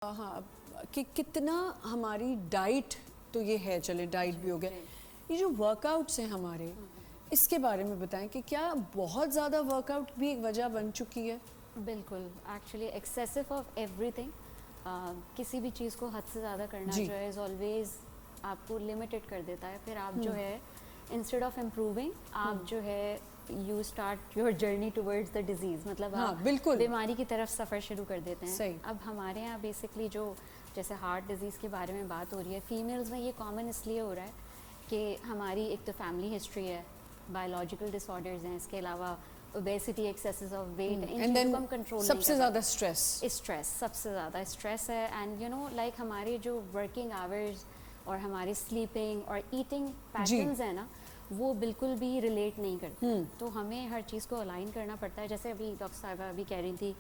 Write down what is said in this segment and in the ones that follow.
ہاں کہ کتنا ہماری ڈائٹ تو یہ ہے، چلے ڈائٹ بھی ہو گیا، یہ جو ورک آؤٹس ہیں ہمارے اس کے بارے میں بتائیں کہ کیا بہت زیادہ ورک آؤٹ بھی ایک وجہ بن چکی ہے؟ بالکل، actually excessive of every thing, کسی بھی چیز کو حد سے زیادہ کرنا جو ہے از آلویز آپ کو لمیٹڈ کر دیتا ہے. پھر آپ جو ہے انسٹیڈ آف امپروونگ آپ جو ہے you start your journey towards the disease, مطلب آپ بیماری کی طرف سفر شروع کر دیتے ہیں. اب ہمارے یہاں بیسکلی جو جیسے ہارٹ ڈیزیز کے بارے میں بات ہو رہی ہے، فیمیلز میں یہ کامن اس لیے ہو رہا ہے کہ ہماری ایک تو فیملی ہسٹری ہے، بایولوجیکل ڈس آرڈرز ہیں، اس کے علاوہ اوبیسٹی، ایکسیسز آف ویٹ، ان چیزوں کو ہم کنٹرول نہیں کر سب سے زیادہ اسٹریس سب سے زیادہ اسٹریس ہے. اینڈ یو نو لائک ہمارے جو ورکنگ آورز اور ہماری سلیپنگ اور ایٹنگ پیٹرنز ہیں نا، وہ بالکل بھی ریلیٹ نہیں کرتے. تو ہمیں ہر چیز کو الائن کرنا پڑتا ہے. جیسے ابھی ڈاکٹر صاحبہ ابھی کہہ رہی تھی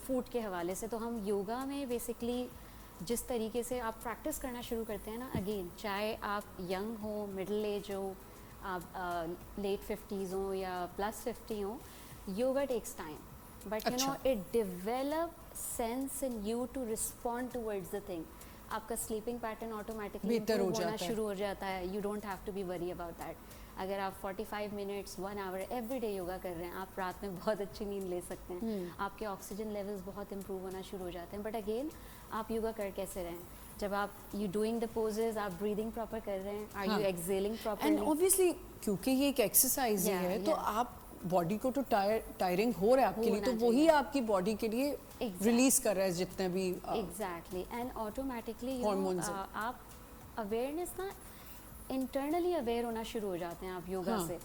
فوڈ کے حوالے سے، تو ہم یوگا میں بیسکلی جس طریقے سے آپ پریکٹس کرنا شروع کرتے ہیں نا، اگین چاہے آپ ینگ ہوں، مڈل ایج ہو، آپ لیٹ 50s ہوں یا پلس 50 ہوں، yoga takes time but you know it develop sense in you to respond towards the thing. آپ کا سلیپنگ پیٹرن آٹومیٹکلی امپروو ہونا شروع ہو جاتا ہے. You don't have to be worry about that. اگر آپ 45 minutes 1 hour every day yoga کر رہے ہیں، آپ رات میں بہت اچھی نیند لے سکتے ہیں. آپ کے آکسیجن لیولز بہت امپروو ہونا شروع ہو جاتے ہیں. بٹ اگین آپ یوگا کر کیسے رہیں؟ جب آپ یو ڈوئنگ دا پوزز، آپ بریدنگ پراپر کر رہے ہیں، are you exhaling properly? And obviously کیونکہ یہ ایک ایکسرسائز ہی ہے تو آپ باڈی کو تو ٹائرنگ ہو رہا ہے آپ کے لیے، تو وہی آپ کی باڈی کے لیے ریلیز کر رہا ہے جتنے بھی ایگزیکٹلی. اینڈ آٹومیٹکلی آپ اویئرنیس نا انٹرنلی اویئر ہونا شروع ہو جاتے ہیں آپ یوگا سے.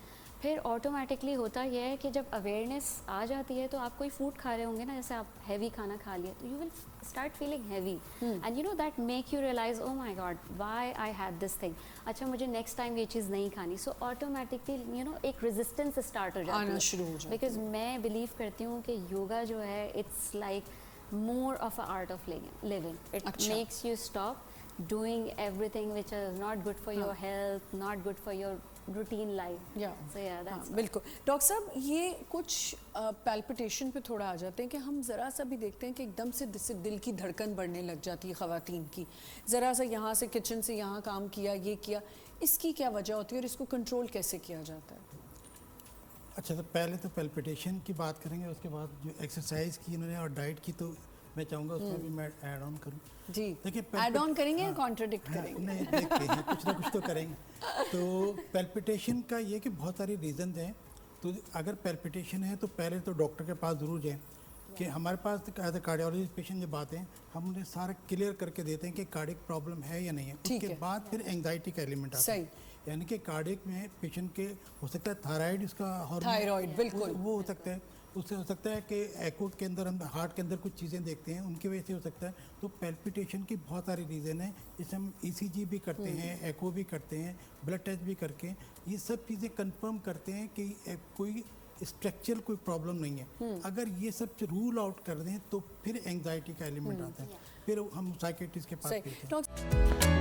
پھر آٹومیٹکلی ہوتا یہ ہے کہ جب اویئرنیس آ جاتی ہے تو آپ کوئی فوڈ کھا رہے ہوں گے نا، جیسے آپ ہیوی کھانا کھا لیے تو you will start feeling heavy and you know that make you realise oh my God why I had this thing. اچھا مجھے نیکسٹ ٹائم یہ چیز نہیں کھانی. سو آٹومیٹکلی یو نو ایک ریزسٹنس اسٹارٹ ہو جاتی ہے. بیکاز میں بلیو کرتی ہوں کہ یوگا جو ہے it's like more of an art of living. It makes you stop doing everything which is not good for your health, not good for your routine life. So yeah, that's بالکل. Doctor صاحب یہ کچھ palpitation پہ تھوڑا آ جاتے ہیں کہ ہم ذرا سا بھی دیکھتے ہیں کہ ایک دم سے دل کی دھڑکن بڑھنے لگ جاتی ہے خواتین کی، ذرا سا یہاں سے کچن سے یہاں کام کیا، یہ کیا، اس کی کیا وجہ ہوتی ہے اور اس کو کنٹرول کیسے کیا جاتا ہے؟ اچھا تو پہلے تو پیلپٹیشن کی بات کریں گے، اس کے بعد جو ایکسرسائز کی انہوں نے اور ڈائٹ کی، تو میں چاہوں گا اس میں بھی میں ایڈ آن کروں. جی دیکھیے ایڈ آن کریں گے یا کانٹراڈکٹ کریں گے؟ نہیں دیکھتے ہیں کچھ نہ کچھ تو کریں گے. تو پیلپٹیشن کا یہ کہ بہت ساری ریزنز ہیں. تو اگر پیلپٹیشن ہے تو پہلے تو ڈاکٹر کے پاس ضرور جائیں کہ ہمارے پاس ایز اے کارڈیالوجسٹ پیشنٹ جب آتے ہیں ہم انہیں سارا کلیئر کر کے دیتے ہیں کہ کارڈک پرابلم ہے یا نہیں ہے. اس کے بعد پھر اینگزائٹی کا ایلیمنٹ آتا ہے. یعنی کہ کارڈک میں پیشنٹ کے ہو سکتا ہے تھائرائڈ، اس کا تھائرائڈ بالکل وہ ہو سکتا ہے. اس سے ہو سکتا ہے کہ ایکو کے اندر ہم ہارٹ کے اندر کچھ چیزیں دیکھتے ہیں ان کی وجہ سے ہو سکتا ہے. تو پیلپٹیشن کی بہت ساری ریزن ہیں. جیسے ہم ای سی جی بھی کرتے ہیں، ایکو بھی کرتے ہیں، بلڈ ٹیسٹ بھی کر کے یہ سب چیزیں کنفرم کرتے ہیں کہ کوئی اسٹرکچرل کوئی پرابلم نہیں ہے. اگر یہ سب رول آؤٹ کر دیں تو پھر اینگزائٹی کا ایلیمنٹ آتا ہے. پھر ہم سائیکیٹرسٹ کے پاس بھیجتے ہیں.